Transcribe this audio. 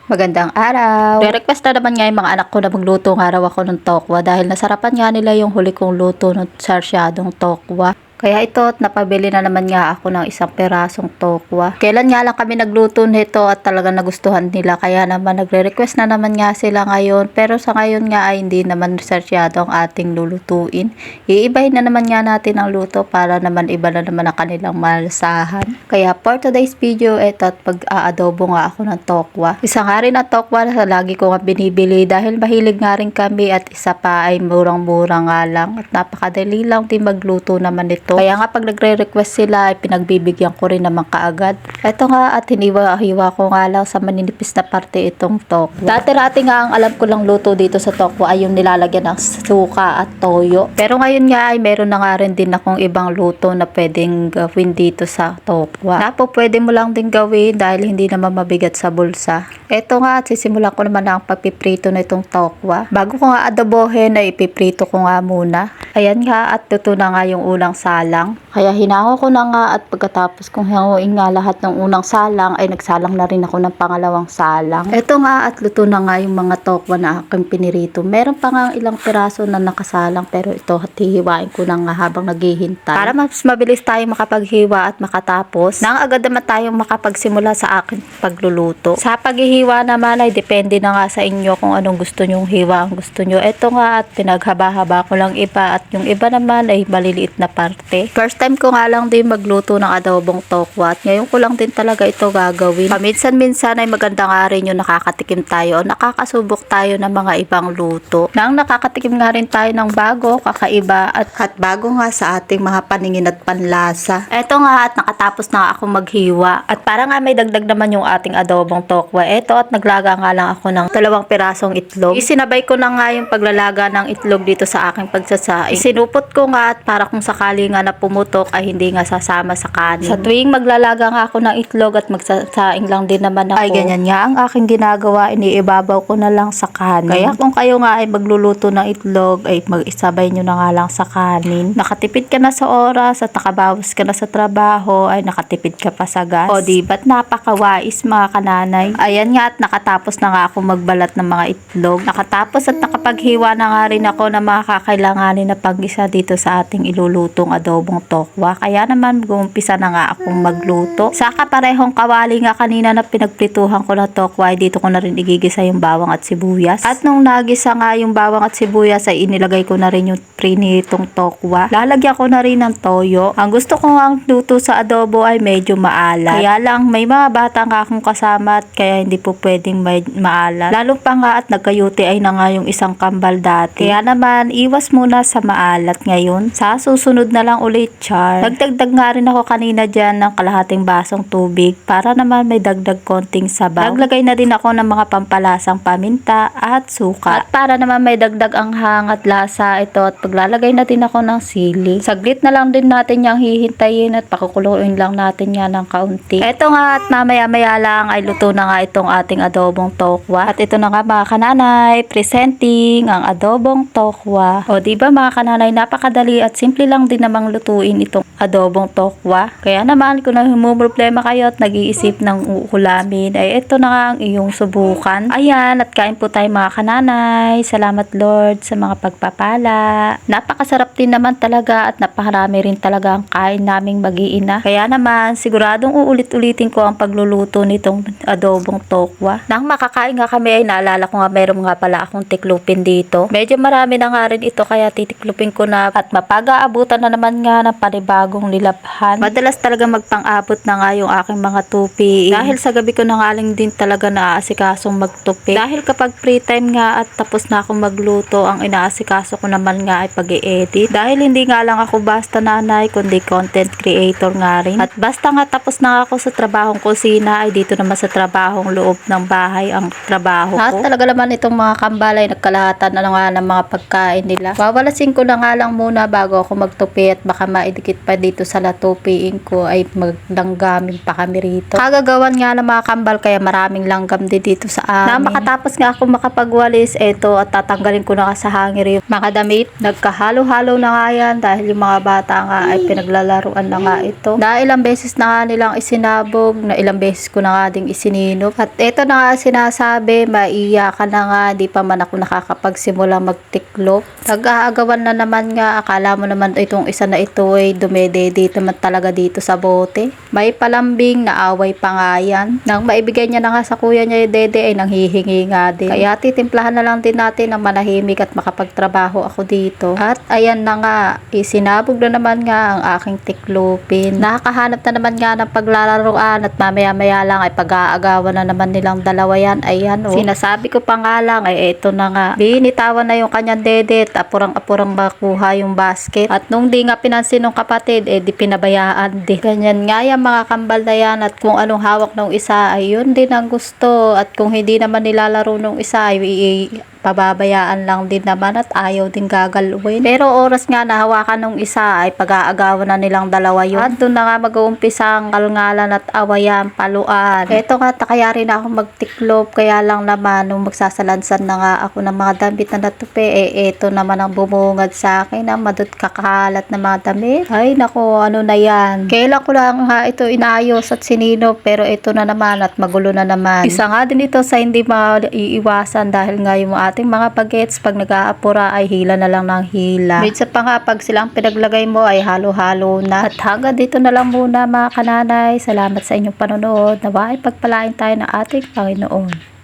Magandang araw! Re-request na naman nga yung mga anak ko na magluto nga raw ako ng tokwa dahil nasarapan nga nila yung huli kong luto ng sarsyadong tokwa. Kaya ito at napabili na naman nga ako ng isang perasong tokwa. Kailan nga lang kami nagluto nito at talagang nagustuhan nila kaya naman nagre-request na naman nga sila ngayon. Pero sa ngayon nga ay hindi naman sarsyado ang ating lulutuin. Iibahin na naman nga natin ang luto para naman iba na naman ang kanilang malasahan. Kaya for today's video, ito at pag-aadobo nga ako ng tokwa. Isa nga rin na tokwa na lagi ko nga binibili dahil mahilig nga rin kami at isa pa ay murang-mura nga lang at napakadali lang din magluto naman ito. Kaya nga pag nagre-request sila ay pinagbibigyan ko rin naman kaagad. Ito nga at hiniwa-hiwa ko nga lang sa maninipis na parte itong tokwa. Dati-rati nga ang alam ko lang luto dito sa tokwa ay yung nilalagyan ng suka at toyo. Pero ngayon nga ay meron na nga rin din akong ibang luto na pwedeng gawin dito sa tokwa. Na po pwede mo lang din gawin dahil hindi naman mabigat sa bulsa. Ito nga at sisimulan ko naman ang pagpiprito na itong tokwa. Bago ko nga adobohin ay ipiprito ko nga muna. Ayan nga at luto na nga yung unang salang. Kaya hinaho ko na nga at pagkatapos kong hanguin nga lahat ng unang salang ay nagsalang na rin ako ng pangalawang salang. Ito nga at luto na nga yung mga tokwa na aking pinirito. Meron pa nga ilang piraso na nakasalang pero ito at hihiwain ko na nga habang naghihintay. Para mas mabilis tayo makapaghiwa at makatapos nang agad naman tayong makapagsimula sa aking pagluluto. Sa paghihiwa naman ay depende na nga sa inyo kung anong gusto nyong hiwa ang gusto nyo. Ito nga at pinaghaba-haba ko lang iba at yung iba naman ay maliliit na parte. First time ko nga lang din magluto ng adobong tokwa at ngayon ko lang din talaga ito gagawin. Paminsan-minsan ay maganda nga rin yung nakakatikim tayo o nakakasubok tayo ng mga ibang luto. Nang nakakatikim nga rin tayo ng bago, kakaiba at bago nga sa ating mga paningin at panlasa. Ito nga at nakatapos na ako maghiwa at para nga may dagdag naman yung ating adobong tokwa. Ito at naglaga nga lang ako ng 2 pirasong itlog. Isinabay ko na nga yung paglalaga ng itlog dito sa aking pagsasaing. Isinupot ko nga at para kung sakali nga na pumutok ay hindi nga sasama sa kanin. Sa tuwing maglalaga nga ako ng itlog at magsasaing lang din naman ako, ay ganyan nga ang aking ginagawa, iniibabaw ko na lang sa kanin. Kaya kung kayo nga ay magluluto ng itlog ay mag-isabay nyo na nga lang sa kanin. Nakatipid ka na sa oras at nakabawas ka na sa trabaho ay nakatipid ka pa sa gas. O di ba't napakawais mga kananay? Ayan nga at nakatapos na nga ako magbalat ng mga itlog. Nakatapos at nakapaghiwa na nga rin ako ng mga kakailanganin na panggisa dito sa ating ilulutong adobong tokwa. Kaya naman gumpisa na nga akong magluto. Sa kaparehong kawali nga kanina na pinagprituhan ko na tokwa ay dito ko na rin igigisa yung bawang at sibuyas. At nung nagisa nga yung bawang at sibuyas ay inilagay ko na rin yung prinitong tokwa. Lalagyan ko na rin ng toyo. Ang gusto ko nga ang luto sa adobo ay medyo maalat. Kaya lang may mga bata nga akong kasama at kaya hindi po pwedeng maalat. Lalo pa nga at nagkayuti ay na nga yung isang kambal dati. Kaya naman iwas muna sa maalat ngayon. Sa susunod na lang ulit, char. Nagdagdag nga rin ako kanina dyan ng kalahating basong tubig para naman may dagdag konting sabaw. Naglagay na din ako ng mga pampalasang paminta at suka. At para naman may dagdag ang hang at lasa ito at paglalagay na din ako ng sili. Saglit na lang din natin yung hihintayin at pakukuluin lang natin yan ng kaunti. Ito nga at mamaya-maya lang ay luto na nga itong ating adobong tokwa. At ito na nga mga kananay, presenting ang adobong tokwa. O diba mga kananay, napakadali at simple lang din namang lutuin itong adobong tokwa. Kaya naman kung problema kayo at nag-iisip ng uulamin ay ito na nga ang iyong subukan. Ayan at kain po tayo mga kananay. Salamat Lord sa mga pagpapala. Napakasarap din naman talaga at napakarami rin talaga ang kain naming mag-iina. Kaya naman siguradong uulit-ulitin ko ang pagluluto nitong adobong tokwa. Nang makakain nga kami ay naalala ko nga meron nga pala akong tiklupin dito. Medyo marami na nga rin ito kaya titiklupin ko na at mapag-aabutan na naman nga ng panibagong nilabhan. Madalas talaga magpang-abot na nga yung aking mga tupi. Dahil sa gabi ko na nga lang din talaga naaasikasong magtupi. Dahil kapag free time nga at tapos na akong magluto, ang inaasikaso ko naman nga ay pag-i-edit. Dahil hindi nga lang ako basta nanay, kundi content creator nga rin. At basta nga tapos na ako sa trabahong kusina, ay dito naman sa trabahong loob ng bahay ang trabaho ko. At talaga naman itong mga kambalay, nagkalahatan na nga ng mga pagkain nila. Wawalasin ko na nga lang muna bago ako magtupi at baka maidikit pa dito sa latupiin ko ay magdanggamin pa kami rito. Kagagawan nga ng mga kambal kaya maraming langgam din dito sa amin. Na makatapos nga ako makapagwalis, eto at tatanggalin ko na sa hangir yung mga damit. Nagkahalo-halo na nga yan dahil yung mga bata nga ay pinaglalaruan na nga ito. Na ilang beses na nga nilang isinabog, na ilang beses ko na nga ding isininop. At ito na nga sinasabi, maiiyakan na nga, di pa man ako nakakapagsimula magtiklop. Nag-aagawan na naman nga, akala mo naman itong isa na ito ay dumedede naman talaga dito sa bote. May palambing na away pa nga yan. Nang maibigay niya na nga sa kuya niya yung dede ay nanghihingi nga din. Kaya titimplahan na lang din natin ng manahimik at makapagtrabaho ako dito. At ayan na nga, isinabog na naman nga ang aking tiklopin. Nakakahanap na naman nga ng paglalaroan at mamaya-maya lang ay pag-aagawan na naman nilang dalawa yan. Ayan o. Sinasabi ko pa nga lang ay ito na nga. Binitawan na yung kanyang dede at apurang-apurang makuha yung basket. At nung di nga pinansin ng kapatid, di pinabayaan din. Ganyan nga yung mga kambal na yan at kung anong hawak ng isa ay yun din ang gusto. At kung hindi naman nilalaro ng isa ay pababayaan lang din naman at ayaw din gagalawin. Pero oras nga na hawakan ng isa ay pag-aagawan na nilang dalawa yun. At doon na nga mag-uumpisa ang kalngalan at awayan, paluan. Eto nga, kaya rin ako magtiklop. Kaya lang naman, nung magsasalansan na nga ako ng mga damit na natupi, eto naman ang bumungad sa akin na madut kakalat na mga damit. Ay nako, ano na yan. Kailan ko lang nga ito inayos at sinino, pero ito na naman at magulo na naman. Isa nga din ito sa hindi maiiwasan dahil nga yung ating mga bagets pag nag-aapura ay hila na lang ng hila. Minsan pa nga pag silang pinaglagay mo ay halo-halo na. At hanggang dito na lang muna mga kananay. Salamat sa inyong panonood. Nawa'y pagpalain tayo ng ating Panginoon.